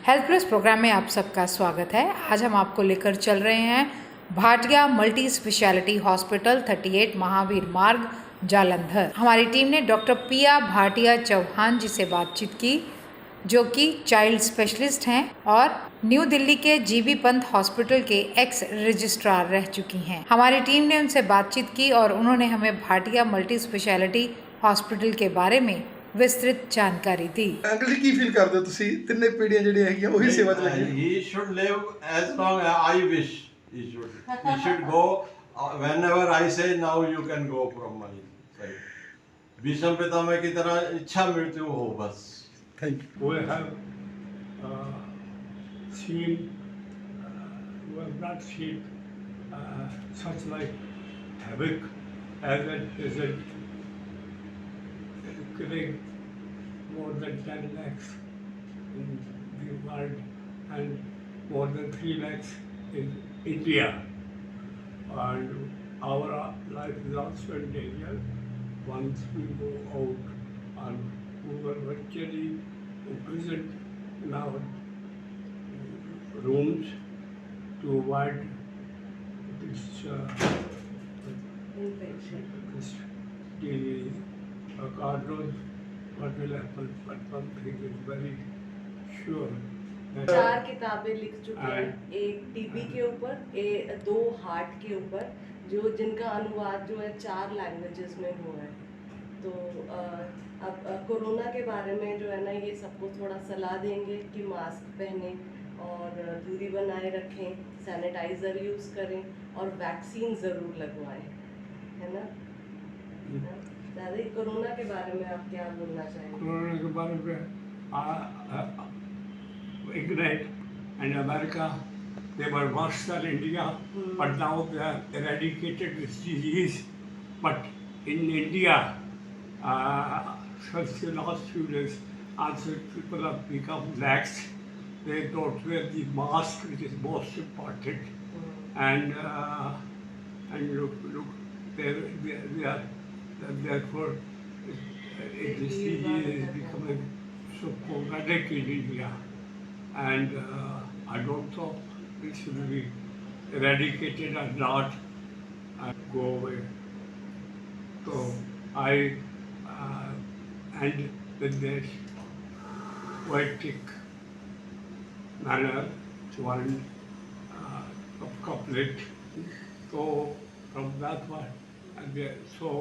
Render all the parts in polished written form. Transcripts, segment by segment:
Health plus programme में आप सबका स्वागत है। आज हम आपको लेकर चल रहे हैं Bhatia multi speciality hospital 38 Mahavir मार्ग जालंधर। हमारी टीम ने डॉक्टर पिया भाटिया चौहान जी से बातचीत की, जो कि चाइल्ड स्पेशलिस्ट हैं और न्यू दिल्ली के जीबी पंत हॉस्पिटल के एक्स रजिस्ट्रार रह चुकी हैं। हमारी टीम ने उनसे बातचीत की और उन्होंने हमें भाटिया मल्टी स्पेशलिटी हॉस्पिटल के बारे में विस्तृत जानकारी दी। अंकल जी की फील करते हो ਤੁਸੀਂ ਤਿੰਨੇ ਪੀੜ੍ਹੀਆਂ ਜਿਹੜੀਆਂ ਹੈਗੀਆਂ ਉਹੀ ਸੇਵਾ ਚ ਲੱਗੀਆਂ? He should live as long as I wish he should. He should go whenever I say now you can go from my side. Bhishma Pitamah की तरह इच्छा मृत्यु हो बस. Thank you. We have seen, we have not seen such like havoc as at present, killing more than 10 lakhs in the world and more than 3 lakhs in India. And our life is also in danger once we go out, and we were virtually imprisoned in our rooms to avoid this disease. God knows what will happen, but one thing is very sure. 4 किताबें लिख चुके हैं, एक TB के ऊपर, 2 heart के ऊपर, जो जिनका अनुवाद जो है 4 लैंग्वेजेस में हुआ है। तो अब कोरोना के बारे में जो है ना, ये सबको थोड़ा सलाह देंगे कि मास्क पहने और दूरी बनाए रखें, सैनिटाइज़र यूज़ करें और वैक्सीन ज़रूर लगवाएं, है ना? दादा, कोरोना के बारे में आप क्या बोलना चाहेंगे? कोरोना के बारे में England and America, they were worse than India, but now they have eradicated this disease. But in India, since the last few days, also people have become lax. They don't wear the mask, which is most important. And look, they are therefore this disease is becoming so problematic in India. And I don't know it should be eradicated or not and go away. So I end with this poetic manner to one couplet. So from that one, and so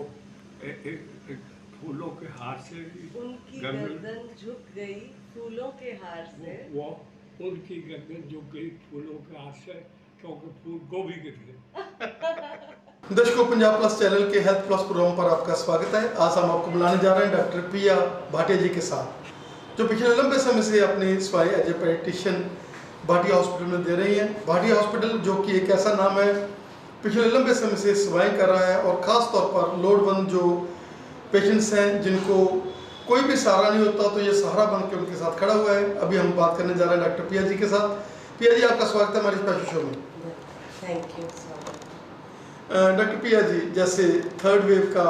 फूलों के हार से उनकी गर्दन झुक गई फूलों के हार से, वो उनकी गर्दन झुक गई फूलों के हार से, क्योंकि फूल गोभी गिर गए। दर्शकों, पंजाब प्लस चैनल के हेल्थ प्लस प्रोग्राम पर आपका स्वागत है। आज हम आपको बुलाने जा रहे हैं डॉक्टर पिया भाटिया जी के साथ, जो पिछले लंबे समय से अपनी सेवाएं as a pediatrician Bhatia hospital में दे रही हैं। भाटिया हॉस्पिटल, जो कि एक ऐसा नाम है, पिछले लंबे समय से सेवाएं कर रहा है और ख़ास तौर पर लोड़वंद जो पेशेंट्स हैं, जिनको कोई भी सहारा नहीं होता, तो ये सहारा बन के उनके साथ खड़ा हुआ है। अभी हम बात करने जा रहे हैं डॉक्टर पिया जी के साथ। पिया जी, आपका स्वागत है हमारे स्पेशल शो में। Thank you so much. Doctor पिया जी, जैसे थर्ड वेव का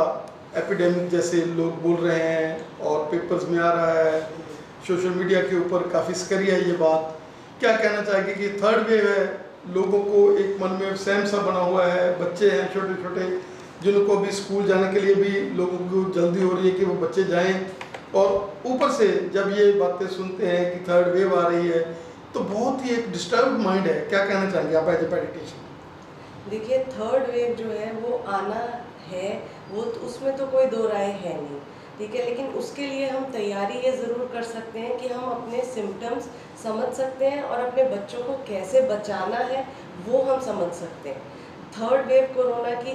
एपिडेमिक जैसे लोग बोल रहे हैं और पेपर्स में आ रहा है, सोशल मीडिया के ऊपर काफ़ी स्करी है ये बात, क्या कहना चाहेंगे कि थर्ड वेव है, लोगों को एक मन में सहम सा बना हुआ है, बच्चे हैं छोटे छोटे जिनको भी स्कूल जाने के लिए भी लोगों को जल्दी हो रही है कि वो बच्चे जाएं, और ऊपर से जब ये बातें सुनते हैं कि थर्ड वेव आ रही है, तो बहुत ही एक डिस्टर्ब माइंड है। क्या कहना चाहेंगे आप एज ए पेडिट्रिशियन? देखिए, थर्ड वेव जो है वो आना है, वो तो उसमें तो कोई दो राय है नहीं, ठीक है। लेकिन उसके लिए हम तैयारी ये ज़रूर कर सकते हैं कि हम अपने सिम्टम्स समझ सकते हैं और अपने बच्चों को कैसे बचाना है वो हम समझ सकते हैं। थर्ड वेव कोरोना की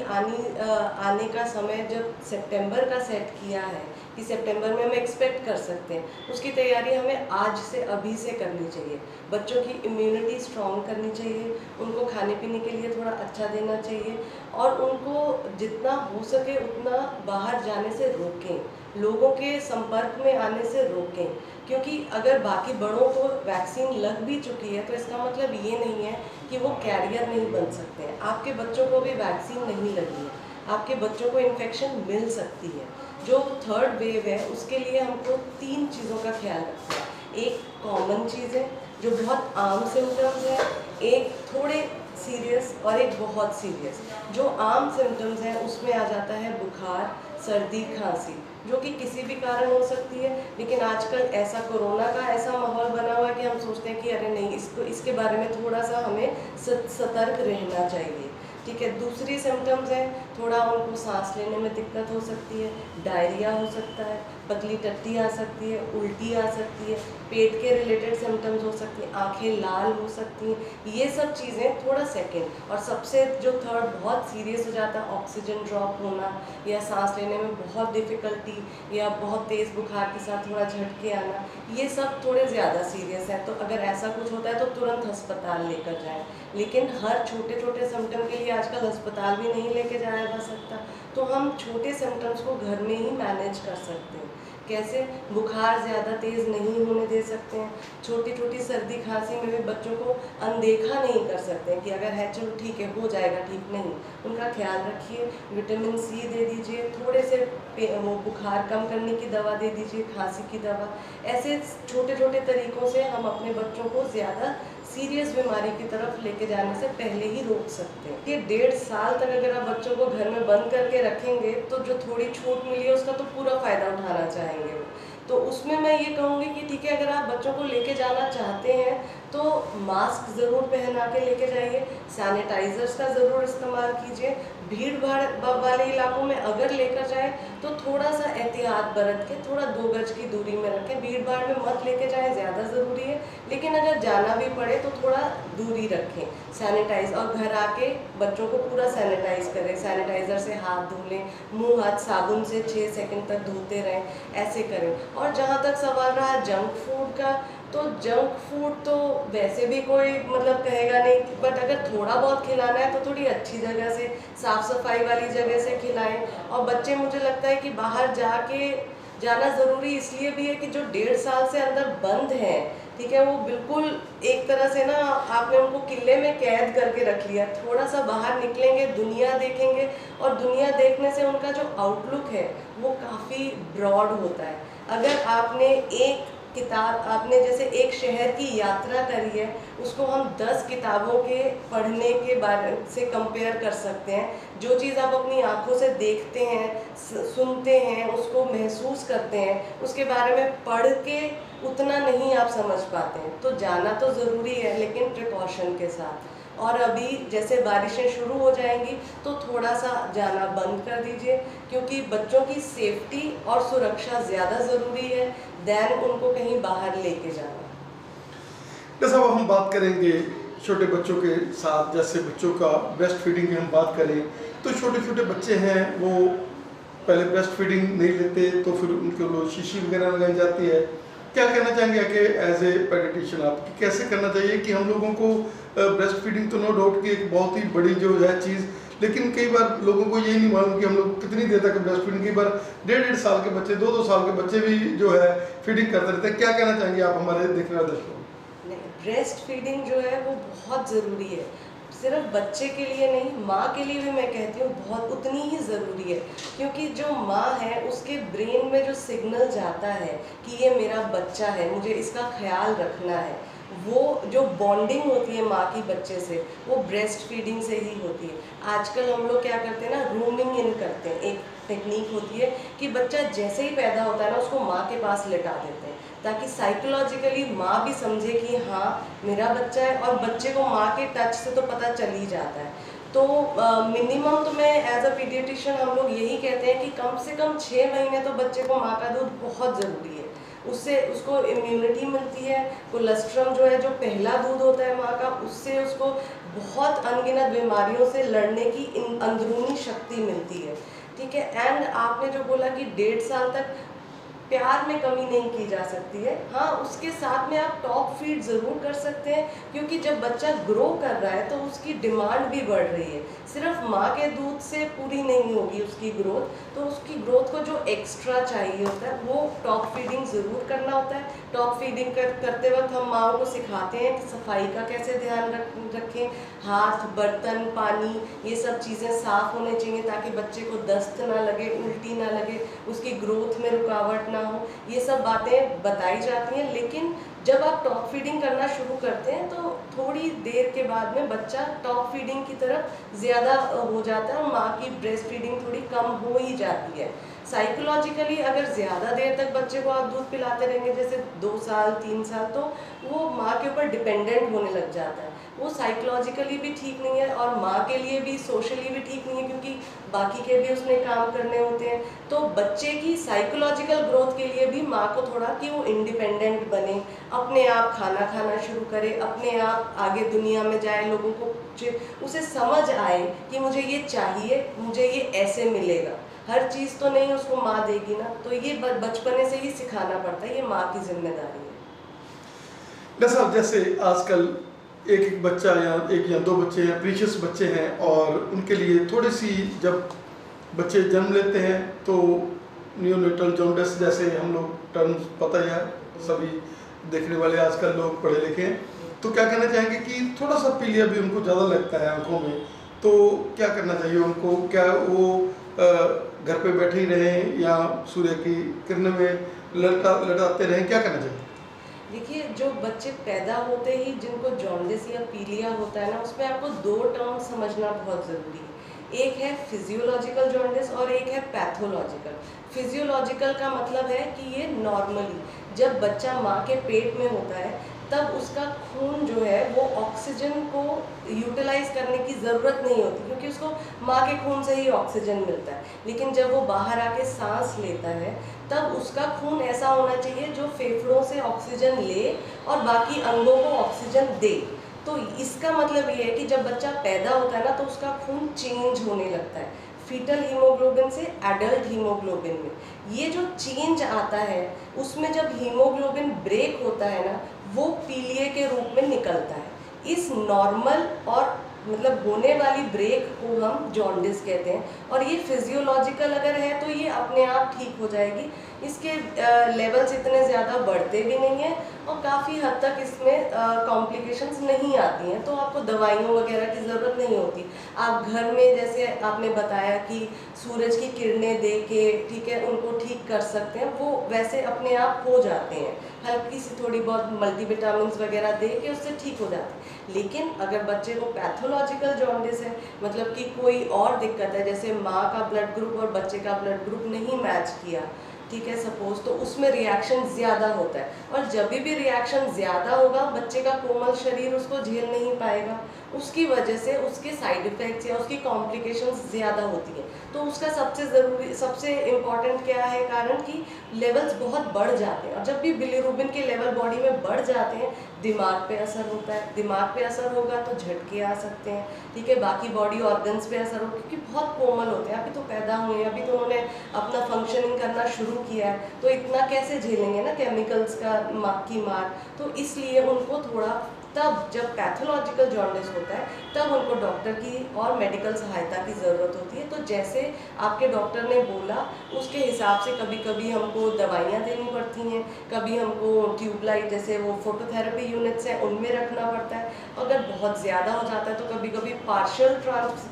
आने का समय जब सितंबर का सेट किया है कि सितंबर में हम एक्सपेक्ट कर सकते हैं, उसकी तैयारी हमें आज से अभी से करनी चाहिए। बच्चों की इम्यूनिटी स्ट्रॉन्ग करनी चाहिए, उनको खाने पीने के लिए थोड़ा अच्छा देना चाहिए और उनको जितना हो सके उतना बाहर जाने से रोकें, लोगों के संपर्क में आने से रोकें, क्योंकि अगर बाकी बड़ों को वैक्सीन लग भी चुकी है तो इसका मतलब ये नहीं है कि वो कैरियर नहीं बन सकते हैं। आपके बच्चों को भी वैक्सीन नहीं लगी है, आपके बच्चों को इन्फेक्शन मिल सकती है। जो थर्ड वेव है उसके लिए हमको 3 चीज़ों का ख्याल रखना है। एक कॉमन चीज़ें, जो बहुत आम सिम्टम्स हैं, एक थोड़े सीरियस और एक बहुत सीरियस। जो आम सिम्टम्स हैं उसमें आ जाता है बुखार, सर्दी, खांसी, जो कि किसी भी कारण हो सकती है। लेकिन आजकल ऐसा कोरोना का ऐसा माहौल बना हुआ है कि हम सोचते हैं कि अरे नहीं, इसके बारे में थोड़ा सा हमें सतर्क रहना चाहिए। ठीक है। दूसरी सिम्टम्स हैं, थोड़ा उनको सांस लेने में दिक्कत हो सकती है, डायरिया हो सकता है, पतली टट्टी आ सकती है, उल्टी आ सकती है, पेट के रिलेटेड सिम्टम्स हो सकती हैं, आंखें लाल हो सकती हैं। ये सब चीज़ें थोड़ा सेकंड। और सबसे जो थर्ड बहुत सीरियस हो जाता है, ऑक्सीजन ड्रॉप होना या सांस लेने में बहुत डिफ़िकल्टी या बहुत तेज़ बुखार के साथ थोड़ा झटके आना, ये सब थोड़े ज़्यादा सीरियस है। तो अगर ऐसा कुछ होता है तो तुरंत अस्पताल लेकर जाएं। लेकिन हर छोटे छोटे सिम्टम के लिए आजकल अस्पताल भी नहीं लेके जाया जा सकता, तो हम छोटे सिम्टम्स को घर में ही मैनेज कर सकते हैं। कैसे? बुखार ज़्यादा तेज़ नहीं होने दे सकते हैं। छोटी छोटी सर्दी खांसी में भी बच्चों को अनदेखा नहीं कर सकते हैं कि अगर है चलो ठीक है हो जाएगा ठीक, नहीं, उनका ख्याल रखिए। विटामिन सी दे दीजिए, थोड़े से वो बुखार कम करने की दवा दे दीजिए, खांसी की दवा। ऐसे छोटे छोटे तरीक़ों से हम अपने बच्चों को ज़्यादा सीरियस बीमारी की तरफ लेके जाने से पहले ही रोक सकते हैं। कि 1.5 साल तक अगर आप बच्चों को घर में बंद करके रखेंगे तो जो थोड़ी छूट मिली है उसका तो पूरा फ़ायदा उठाना चाहेंगे वो। तो उसमें मैं ये कहूँगी कि ठीक है, अगर आप बच्चों को लेके जाना चाहते हैं तो मास्क ज़रूर पहना के लेके जाइए, सैनिटाइज़र्स का ज़रूर इस्तेमाल कीजिए। भीड़ भाड़ वाले इलाकों में अगर लेकर जाएं तो थोड़ा सा एहतियात बरत के थोड़ा 2 गज की दूरी में रखें। भीड़ भाड़ में मत लेके जाएं, ज़्यादा ज़रूरी है। लेकिन अगर जाना भी पड़े तो थोड़ा दूरी रखें, सैनिटाइज, और घर आके बच्चों को पूरा सैनिटाइज करें, सैनिटाइज़र से हाथ धो लें, मुँह हाथ साबुन से 6 सेकंड तक धोते रहें, ऐसे करें। और जहाँ तक सवाल रहा जंक फूड का, तो जंक फूड तो वैसे भी कोई मतलब कहेगा नहीं, बट अगर थोड़ा बहुत खिलाना है तो थोड़ी अच्छी जगह से, साफ़ सफाई वाली जगह से खिलाएं। और बच्चे, मुझे लगता है कि बाहर जाना ज़रूरी इसलिए भी है कि जो 1.5 साल से अंदर बंद हैं, ठीक है, वो बिल्कुल एक तरह से ना आपने उनको किले में कैद करके रख लिया। थोड़ा सा बाहर निकलेंगे, दुनिया देखेंगे, और दुनिया देखने से उनका जो आउटलुक है वो काफ़ी ब्रॉड होता है। अगर आपने जैसे एक शहर की यात्रा करी है, उसको हम 10 किताबों के पढ़ने के बारे से कंपेयर कर सकते हैं। जो चीज़ आप अपनी आंखों से देखते हैं, सुनते हैं, उसको महसूस करते हैं, उसके बारे में पढ़ के उतना नहीं आप समझ पाते हैं। तो जाना तो ज़रूरी है, लेकिन प्रिकॉशन के साथ। और अभी जैसे बारिशें शुरू हो जाएंगी तो थोड़ा सा जाना बंद कर दीजिए, क्योंकि बच्चों की सेफ्टी और सुरक्षा ज़्यादा ज़रूरी है दैन उनको कहीं बाहर लेके जाना। जैसा अब हम बात करेंगे छोटे बच्चों के साथ, जैसे बच्चों का ब्रेस्ट फीडिंग की हम बात करें तो छोटे छोटे बच्चे हैं वो पहले ब्रेस्ट फीडिंग नहीं लेते, तो फिर उनको शीशी वगैरह लगाई जाती है। क्या कहना चाहेंगे कि एज ए पेडियाट्रिशियन आप कि कैसे करना चाहिए कि हम लोगों को ब्रेस्ट फीडिंग तो नो डाउट की एक बहुत ही बड़ी जो है चीज़, लेकिन कई बार लोगों को ये नहीं मालूम कि हम लोग कितनी देर तक ब्रेस्ट फीडिंग, कई बार 1.5 साल के बच्चे, 2 साल के बच्चे भी जो है फीडिंग करते रहते हैं। क्या कहना चाहेंगे आप हमारे देखने वाले दर्शकों को? ब्रेस्ट फीडिंग जो है वो बहुत ज़रूरी है, सिर्फ बच्चे के लिए नहीं, माँ के लिए भी मैं कहती हूँ बहुत उतनी ही ज़रूरी है। क्योंकि जो माँ है उसके ब्रेन में जो सिग्नल जाता है कि ये मेरा बच्चा है, मुझे इसका ख्याल रखना है, वो जो बॉन्डिंग होती है माँ की बच्चे से, वो ब्रेस्ट फीडिंग से ही होती है। आजकल हम लोग क्या करते हैं ना, रूमिंग इन करते हैं। एक टेक्निक होती है कि बच्चा जैसे ही पैदा होता है ना, उसको माँ के पास लेटा देते हैं, ताकि साइकोलॉजिकली माँ भी समझे कि हाँ मेरा बच्चा है, और बच्चे को माँ के टच से तो पता चल ही जाता है। तो मिनिमम तो मैं एज अ पीडियाट्रिशियन हम लोग यही कहते हैं कि कम से कम 6 महीने तो बच्चे को माँ का दूध बहुत ज़रूरी है। उससे उसको इम्यूनिटी मिलती है, कोलेस्ट्रम जो है, जो पहला दूध होता है माँ का, उससे उसको बहुत अनगिनत बीमारियों से लड़ने की अंदरूनी शक्ति मिलती है। ठीक है। एंड आपने जो बोला कि 1.5 साल तक प्यार में कमी नहीं की जा सकती है, हाँ उसके साथ में आप टॉप फीड ज़रूर कर सकते हैं, क्योंकि जब बच्चा ग्रो कर रहा है तो उसकी डिमांड भी बढ़ रही है। सिर्फ माँ के दूध से पूरी नहीं होगी उसकी ग्रोथ, तो उसकी ग्रोथ को जो एक्स्ट्रा चाहिए होता है वो टॉप फीडिंग ज़रूर करना होता है। टॉप फीडिंग करते वक्त हम माँओं को सिखाते हैं कि सफाई का कैसे ध्यान रखें, हाथ, बर्तन, पानी, ये सब चीज़ें साफ़ होने चाहिए ताकि बच्चे को दस्त ना लगे, उल्टी ना लगे, उसकी ग्रोथ में रुकावट ना हो। ये सब बातें बताई जाती हैं, लेकिन जब आप टॉप फीडिंग करना शुरू करते हैं तो थोड़ी देर के बाद में बच्चा टॉप फीडिंग की तरफ ज़्यादा हो जाता है और माँ की ब्रेस्ट फीडिंग थोड़ी कम हो ही जाती है। साइकोलॉजिकली अगर ज़्यादा देर तक बच्चे को आप दूध पिलाते रहेंगे, जैसे 2 साल 3 साल, तो वो माँ के ऊपर डिपेंडेंट होने लग जाता है। वो साइकोलॉजिकली भी ठीक नहीं है और माँ के लिए भी सोशली भी ठीक नहीं है, क्योंकि बाकी के भी उसने काम करने होते हैं। तो बच्चे की साइकोलॉजिकल ग्रोथ के लिए भी माँ को थोड़ा कि वो इंडिपेंडेंट बने, अपने आप खाना खाना शुरू करे, अपने आप आगे दुनिया में जाए, लोगों को उसे समझ आए कि मुझे ये चाहिए, मुझे ये ऐसे मिलेगा। हर चीज़ तो नहीं उसको माँ देगी ना, तो ये बचपने से ही सिखाना पड़ता है, ये माँ की जिम्मेदारी है। डॉक्टर साहब, जैसे आजकल एक एक बच्चा या एक या दो बच्चे हैं, प्रीशियस बच्चे हैं, और उनके लिए थोड़ी सी, जब बच्चे जन्म लेते हैं तो नियोनेटल जॉन्डिस जैसे हम लोग टर्म्स पता ही है, सभी देखने वाले आजकल लोग पढ़े लिखे हैं, तो क्या कहना चाहेंगे कि थोड़ा सा पीलिया भी उनको ज़्यादा लगता है आंखों में, तो क्या करना चाहिए उनको? क्या वो घर पे बैठे ही रहें या सूर्य की किरणों में लटाते रहें? क्या करना चाहिए? देखिए, जो बच्चे पैदा होते ही जिनको जॉन्डिस या पीलिया होता है ना, उसमें आपको 2 टर्म समझना बहुत ज़रूरी है। एक है फिजियोलॉजिकल जॉन्डिस और एक है पैथोलॉजिकल। फिजियोलॉजिकल का मतलब है कि ये नॉर्मली जब बच्चा माँ के पेट में होता है तब उसका खून जो है वो ऑक्सीजन को यूटिलाइज करने की ज़रूरत नहीं होती, क्योंकि उसको माँ के खून से ही ऑक्सीजन मिलता है। लेकिन जब वो बाहर आके सांस लेता है तब उसका खून ऐसा होना चाहिए जो फेफड़ों से ऑक्सीजन ले और बाकी अंगों को ऑक्सीजन दे। तो इसका मतलब ये है कि जब बच्चा पैदा होता है ना, तो उसका खून चेंज होने लगता है फीटल हीमोग्लोबिन से एडल्ट हीमोग्लोबिन में। ये जो चेंज आता है उसमें जब हीमोग्लोबिन ब्रेक होता है ना, वो पीलिए के रूप में निकलता है। इस नॉर्मल और मतलब होने वाली ब्रेक को हम जॉन्डिस कहते हैं, और ये फिजियोलॉजिकल अगर है तो ये अपने आप ठीक हो जाएगी। इसके लेवल्स इतने ज़्यादा बढ़ते भी नहीं हैं और काफ़ी हद तक इसमें कॉम्प्लिकेशंस नहीं आती हैं, तो आपको दवाइयों वगैरह की ज़रूरत नहीं होती। आप घर में, जैसे आपने बताया कि सूरज की किरणें दे के, ठीक है, उनको ठीक कर सकते हैं, वो वैसे अपने आप हो जाते हैं। हल्की सी थोड़ी बहुत मल्टीविटामिन्स वगैरह दे के उससे ठीक हो जाते हैं। लेकिन अगर बच्चे को पैथोलॉजिकल जॉन्डिस है, मतलब कि कोई और दिक्कत है, जैसे माँ का ब्लड ग्रुप और बच्चे का ब्लड ग्रुप नहीं मैच किया, ठीक है, सपोज, तो उसमें रिएक्शन ज़्यादा होता है, और जब भी रिएक्शन ज़्यादा होगा बच्चे का कोमल शरीर उसको झेल नहीं पाएगा, उसकी वजह से उसके साइड इफ़ेक्ट्स या उसकी कॉम्प्लिकेशंस ज़्यादा होती हैं। तो उसका सबसे ज़रूरी, सबसे इम्पॉर्टेंट क्या है कारण कि लेवल्स बहुत बढ़ जाते हैं, और जब भी बिलीरुबिन के लेवल बॉडी में बढ़ जाते हैं दिमाग पे असर होता है। दिमाग पे असर होगा तो झटके आ सकते हैं, ठीक है, बाकी बॉडी ऑर्गन्स पे असर होगा, क्योंकि बहुत कोमल होते हैं, अभी तो पैदा हुए हैं, अभी तो उन्होंने अपना फंक्शनिंग करना शुरू किया है, तो इतना कैसे झेलेंगे ना केमिकल्स की मार। तो इसलिए उनको थोड़ा, तब जब पैथोलॉजिकल जॉन्डिस होता है तब उनको डॉक्टर की और मेडिकल सहायता की ज़रूरत होती है। तो जैसे आपके डॉक्टर ने बोला उसके हिसाब से कभी कभी हमको दवाइयाँ देनी पड़ती हैं, कभी हमको ट्यूबलाइट, जैसे वो फोटोथेरेपी यूनिट्स हैं, उनमें रखना पड़ता है। अगर बहुत ज़्यादा हो जाता है तो कभी कभी पार्शियल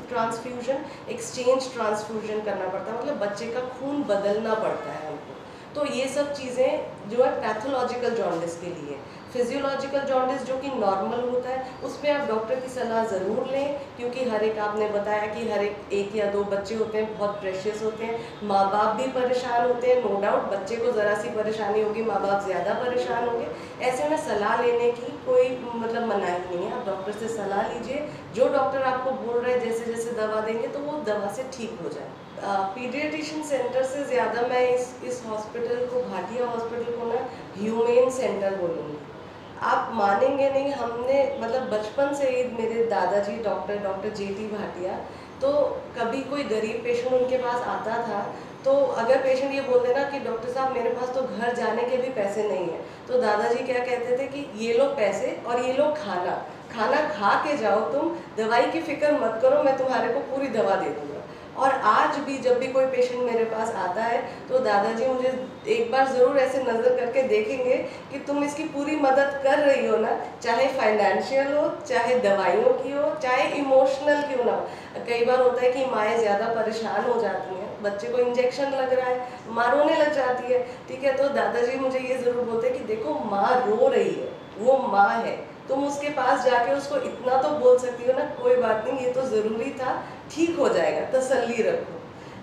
ट्रांसफ्यूजन, एक्सचेंज ट्रांसफ्यूजन करना पड़ता है, मतलब बच्चे का खून बदलना पड़ता है हमको। तो ये सब चीज़ें जो है पैथोलॉजिकल जॉन्डिस के लिए। फिजियोलॉजिकल जॉन्डिस जो कि नॉर्मल होता है, उसमें आप डॉक्टर की सलाह ज़रूर लें, क्योंकि हर एक, आपने बताया कि हर एक या दो बच्चे होते हैं, बहुत प्रेशियस होते हैं, माँ बाप भी परेशान होते हैं, नो डाउट। बच्चे को ज़रा सी परेशानी होगी, माँ बाप ज़्यादा परेशान होंगे। ऐसे में सलाह लेने की कोई मतलब मनाही नहीं है, आप डॉक्टर से सलाह लीजिए, जो डॉक्टर आपको बोल रहे हैं जैसे जैसे दवा देंगे तो वो दवा से ठीक हो जाए। पीडियाट्रिशियन सेंटर से ज़्यादा मैं इस हॉस्पिटल को, भाटिया हॉस्पिटल को ना ह्यूमेन सेंटर बोलूँगी। आप मानेंगे नहीं, हमने मतलब बचपन से ही, मेरे दादाजी डॉक्टर जेटी भाटिया, तो कभी कोई गरीब पेशेंट उनके पास आता था तो अगर पेशेंट ये बोलते ना कि डॉक्टर साहब मेरे पास तो घर जाने के भी पैसे नहीं हैं, तो दादाजी क्या कहते थे कि ये लो पैसे और ये लो खाना खा के जाओ, तुम दवाई की फिक्र मत करो, मैं तुम्हारे को पूरी दवा दे दूँगा। और आज भी जब भी कोई पेशेंट मेरे पास आता है तो दादाजी मुझे एक बार ज़रूर ऐसे नज़र करके देखेंगे कि तुम इसकी पूरी मदद कर रही हो ना, चाहे फाइनेंशियल हो, चाहे दवाइयों की हो, चाहे इमोशनल क्यों ना हो। कई बार होता है कि माएँ ज़्यादा परेशान हो जाती हैं, बच्चे को इंजेक्शन लग रहा है, माँ रोने लग जाती है, ठीक है, तो दादाजी मुझे ये ज़रूर बोलते हैं कि देखो माँ रो रही है, वो माँ है, तुम उसके पास जाके उसको इतना तो बोल सकती हो ना, कोई बात नहीं, ये तो ज़रूरी था, ठीक हो जाएगा, तसल्ली रखो।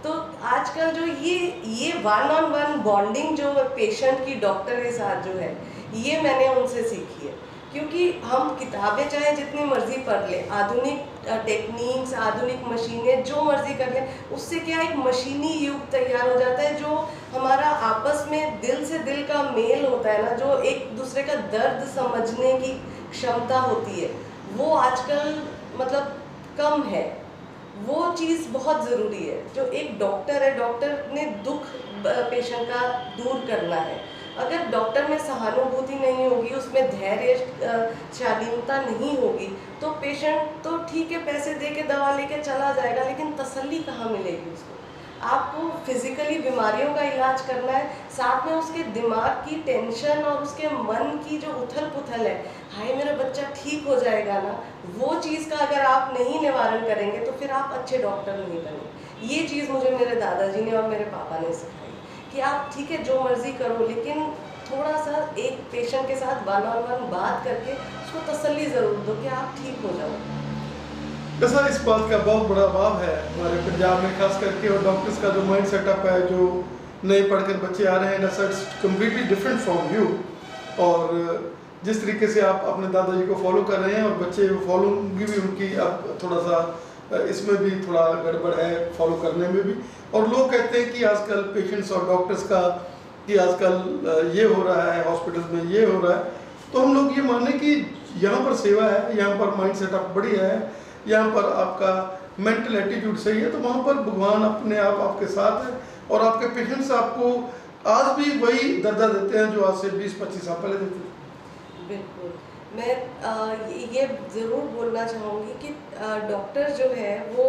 तो आजकल जो ये 1-on-1 बॉन्डिंग जो पेशेंट की डॉक्टर के साथ जो है, ये मैंने उनसे सीखी है। क्योंकि हम किताबें चाहे जितनी मर्जी पढ़ लें, आधुनिक टेक्निक्स, आधुनिक मशीनें जो मर्जी कर लें, उससे क्या एक मशीनी युग तैयार हो जाता है। जो हमारा आपस में दिल से दिल का मेल होता है ना, जो एक दूसरे का दर्द समझने की क्षमता होती है, वो आजकल मतलब कम है। वो चीज़ बहुत ज़रूरी है। जो एक डॉक्टर है, डॉक्टर ने दुख पेशेंट का दूर करना है। अगर डॉक्टर में सहानुभूति नहीं होगी, उसमें धैर्य शालीनता नहीं होगी, तो पेशेंट तो ठीक है पैसे दे के दवा लेके चला जाएगा, लेकिन तसल्ली कहाँ मिलेगी उसको। आपको फिजिकली बीमारियों का इलाज करना है, साथ में उसके दिमाग की टेंशन और उसके मन की जो उथल पुथल है, हाय मेरा बच्चा ठीक हो जाएगा ना, वो चीज़ का अगर आप नहीं निवारण करेंगे तो फिर आप अच्छे डॉक्टर नहीं बनेंगे। ये चीज़ मुझे मेरे दादाजी ने और मेरे पापा ने सिखाई कि आप ठीक है जो मर्जी करो, लेकिन थोड़ा सा एक पेशेंट के साथ 1-on-1 बात करके उसको तसल्ली ज़रूर दो कि आप ठीक हो जाओ। ऐसा इस बात का बहुत बड़ा अभाव है हमारे पंजाब में खास करके, और डॉक्टर्स का जो माइंड सेटअप है, जो नए पढ़कर बच्चे आ रहे हैं, it's completely different from you. और जिस तरीके से आप अपने दादाजी को फॉलो कर रहे हैं और बच्चे फॉलोइंग भी उनकी अब थोड़ा सा इसमें भी थोड़ा गड़बड़ है फॉलो करने में भी। और लोग कहते हैं कि आजकल पेशेंट्स और डॉक्टर्स का कि आजकल ये हो रहा है, हॉस्पिटल्स में ये हो रहा है, तो हम लोग ये माने कि यहाँ पर सेवा है, यहाँ पर माइंड सेटअप बढ़िया है, यहाँ पर आपका मेंटल एटीट्यूड सही है, तो वहाँ पर भगवान अपने आप आपके साथ है और आपके पेशेंट्स आपको आज भी वही दर्जा देते हैं जो आज से 20-25 साल पहले देते थे। बिल्कुल, मैं ये ज़रूर बोलना चाहूँगी कि डॉक्टर जो है वो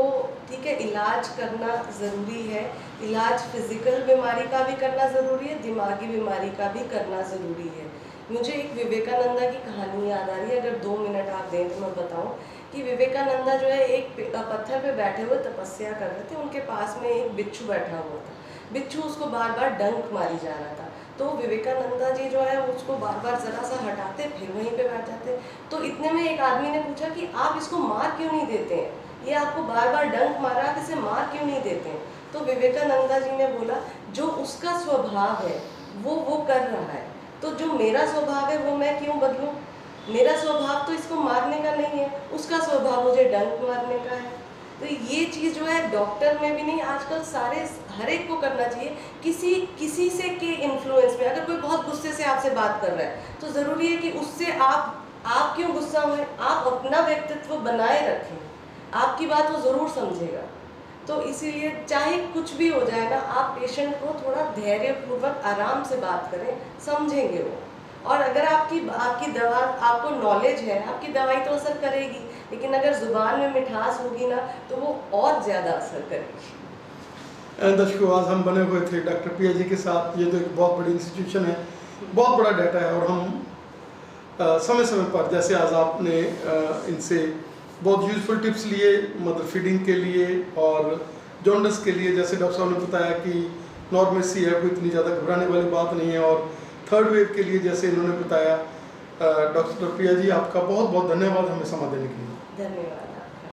ठीक है इलाज करना ज़रूरी है, इलाज फिज़िकल बीमारी का भी करना ज़रूरी है, दिमागी बीमारी का भी करना ज़रूरी है। मुझे एक विवेकानंदा की कहानी याद आ रही है, अगर 2 मिनट आप दें तो मैं बताऊँ कि विवेकानंदा जो है एक पत्थर पे बैठे हुए तपस्या कर रहे थे, उनके पास में एक बिच्छू बैठा हुआ था। बिच्छू उसको बार बार डंक मारी जा रहा था, तो विवेकानंदा जी जो है उसको बार बार ज़रा सा हटाते, फिर वहीं पे बैठ जाते। तो इतने में एक आदमी ने पूछा कि आप इसको मार क्यों नहीं देते हैं, ये आपको बार बार डंक मारा, आप इसे मार क्यों नहीं देते हैं। तो विवेकानंदा जी ने बोला जो उसका स्वभाव है वो कर रहा है, तो जो मेरा स्वभाव है वो मैं क्यों बदलूं। मेरा स्वभाव तो इसको मारने का नहीं है, उसका स्वभाव मुझे डंक मारने का है। तो ये चीज़ जो है डॉक्टर में भी नहीं, आजकल सारे हर एक को करना चाहिए। किसी से के इन्फ्लुएंस में अगर कोई बहुत गुस्से से आपसे बात कर रहा है तो ज़रूरी है कि उससे आप क्यों गुस्सा हुए, आप अपना व्यक्तित्व बनाए रखें, आपकी बात वो ज़रूर समझेगा। तो इसीलिए चाहे कुछ भी हो जाए ना, आप पेशेंट को थोड़ा धैर्यपूर्वक आराम से बात करें, समझेंगे वो। और अगर आपकी दवा, आपको नॉलेज है, आपकी दवाई तो असर करेगी, लेकिन अगर ज़ुबान में मिठास होगी ना तो वो और ज़्यादा असर करेगी। दर्शकों, आज हम बने हुए थे डॉक्टर पिया जी के साथ। ये तो एक बहुत बड़ी इंस्टीट्यूशन है, बहुत बड़ा डाटा है, और हम समय समय पर, जैसे आज आपने इनसे बहुत यूज़फुल टिप्स लिए मदर फीडिंग के लिए और जॉन्डिस के लिए। जैसे डॉक्टर साहब ने बताया कि नॉर्मेसी है, कोई इतनी ज़्यादा घबराने वाली बात नहीं है। और थर्ड वेव के लिए जैसे इन्होंने बताया, डॉक्टर प्रिया जी आपका बहुत बहुत धन्यवाद हमें समय देने के लिए। धन्यवाद।